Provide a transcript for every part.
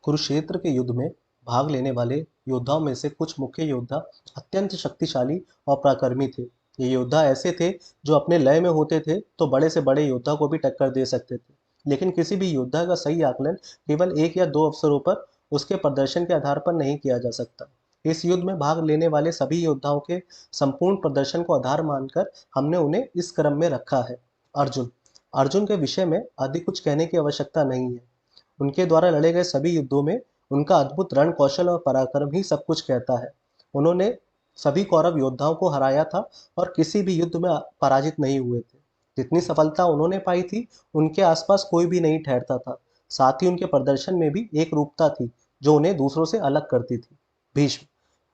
कुरुक्षेत्र के युद्ध में भाग लेने वाले योद्धाओं में से कुछ मुख्य योद्धा अत्यंत शक्तिशाली और पराक्रमी थे। ये योद्धा ऐसे थे जो अपने लय में होते थे तो बड़े से बड़े योद्धा को भी टक्कर दे सकते थे। लेकिन किसी भी योद्धा का सही आकलन केवल एक या दो अवसरों पर उसके प्रदर्शन के आधार पर नहीं किया जा सकता। इस युद्ध में भाग लेने वाले सभी योद्धाओं के संपूर्ण प्रदर्शन को आधार मानकर हमने उन्हें इस क्रम में रखा है। अर्जुन अर्जुन के विषय में अधिक कुछ कहने की आवश्यकता नहीं है। उनके द्वारा लड़े गए सभी युद्धों में उनका अद्भुत रण कौशल और पराक्रम ही सब कुछ कहता है। उन्होंने सभी कौरव योद्धाओं को हराया था और किसी भी युद्ध में पराजित नहीं हुए थे। जितनी सफलता उन्होंने पाई थी, उनके आसपास कोई भी नहीं ठहरता था। साथ ही उनके प्रदर्शन में भी एक रूपता थी जो उन्हें दूसरों से अलग करती थी। भीष्म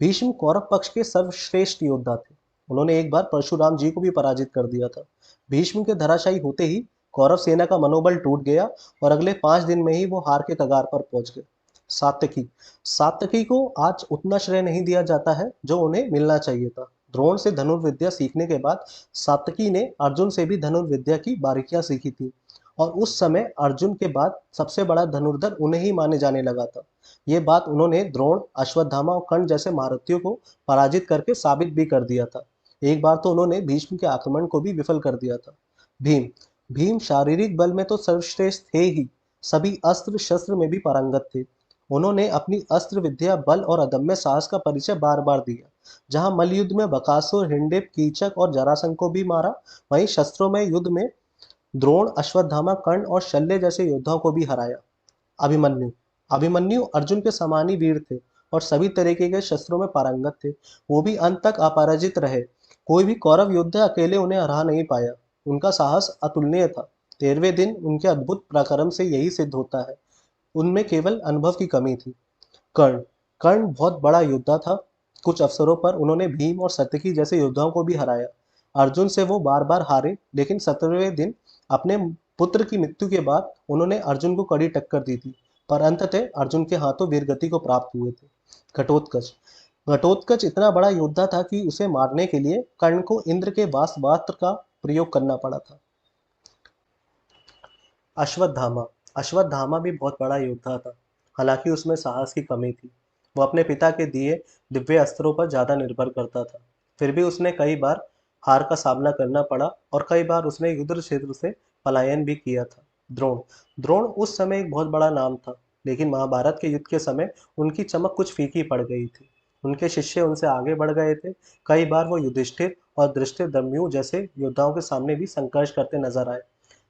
भीष्म कौरव पक्ष के सर्वश्रेष्ठ योद्धा थे। उन्होंने एक बार परशुराम जी को भी पराजित कर दिया था। भीष्म के धराशायी होते ही कौरव सेना का मनोबल टूट गया और अगले 5 दिन में ही वो हार के कगार पर पहुंच गए। सात्यकी सात्यकी को आज उतना श्रेय नहीं दिया जाता है जो उन्हें मिलना चाहिए था। द्रोण से धनुर्विद्या सीखने के बाद सात्यकी ने अर्जुन से भी धनुर्विद्या की बारीकियां सीखी थी और उस समय अर्जुन के बाद सबसे बड़ा धनुर्धर उन्हें ही माने जाने लगा था। ये बात उन्होंने द्रोण, अश्वत्थामा और कर्ण जैसे महारथियों को पराजित करके साबित भी कर दिया था। एक बार तो उन्होंने भीष्म के आक्रमण को भी विफल कर दिया था। भीम भीम शारीरिक बल में तो सर्वश्रेष्ठ थे ही, सभी अस्त्र शस्त्र में भी पारंगत थे। उन्होंने अपनी अस्त्र विद्या, बल और अदम्य साहस का परिचय बार बार दिया। जहां मल्लयुद्ध में बकासुर, हिंडिप, कीचक और जरासंध को भी मारा, वहीं शस्त्रों में युद्ध में द्रोण, अश्वत्थामा, कर्ण और शल्य जैसे योद्धाओं को भी हराया। अभिमन्यु अभिमन्यु अर्जुन के समान ही वीर थे और सभी तरीके के शस्त्रों में पारंगत थे। वो भी अंत तक अपराजित रहे। कोई भी कौरव योद्धा अकेले उन्हें हरा नहीं पाया। उनका साहस अतुलनीय था। 13वें दिन उनके अद्भुत पराक्रम से यही सिद्ध होता है। उनमें केवल अनुभव की कमी थी। कर्ण कर्ण बहुत बड़ा योद्धा था। कुछ अवसरों पर उन्होंने भीम और सत्यकी जैसे योद्धाओं को भी हराया। अर्जुन से वो बार बार हारे, लेकिन 17वें दिन अपने पुत्र की मृत्यु के बाद उन्होंने अर्जुन को कड़ी टक्कर दी थी, पर अंततः अर्जुन के हाथों वीरगति को प्राप्त हुए थे। घटोत्कच घटोत्कच इतना बड़ा योद्धा था कि उसे मारने के लिए कर्ण को इंद्र के वास्त्र का प्रयोग करना पड़ा था। अश्वत्थामा अश्वत्थामा भी बहुत बड़ा योद्धा था। हालांकि उसमें साहस की कमी थी। वो अपने पिता के दिए दिव्य अस्त्रों पर ज्यादा निर्भर करता था। फिर भी उसने कई बार हार का सामना करना पड़ा और कई बार उसने युद्ध क्षेत्र से पलायन भी किया था। द्रोण द्रोण उस समय एक बहुत बड़ा नाम था, लेकिन महाभारत के युद्ध के समय उनकी चमक कुछ फीकी पड़ गई थी। उनके शिष्य उनसे आगे बढ़ गए थे। कई बार वो युधिष्ठिर और धृष्टद्युम्न जैसे योद्धाओं के सामने भी संघर्ष करते नजर आए।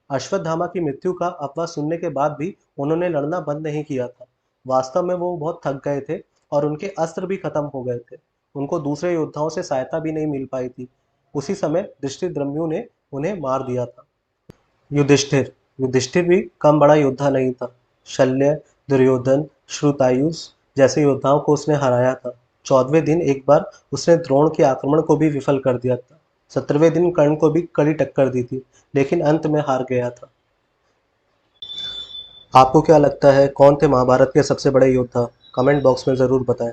अश्वत्थामा की मृत्यु का अफवाह सुनने के बाद भी उन्होंने लड़ना बंद नहीं किया था। वास्तव में वो बहुत थक गए थे और उनके अस्त्र भी खत्म हो गए थे। उनको दूसरे योद्धाओं से सहायता भी नहीं मिल पाई थी। उसी समय धृष्टद्युम्न ने उन्हें मार दिया था। युधिष्ठिर युधिष्ठिर भी कम बड़ा योद्धा नहीं था। शल्य, दुर्योधन, श्रुतायुष जैसे योद्धाओं को उसने हराया था। 14वें दिन एक बार उसने द्रोण के आक्रमण को भी विफल कर दिया था। 17वें दिन कर्ण को भी कड़ी टक्कर दी थी, लेकिन अंत में हार गया था। आपको क्या लगता है, कौन थे महाभारत के सबसे बड़े योद्धा? कमेंट बॉक्स में जरूर बताएं।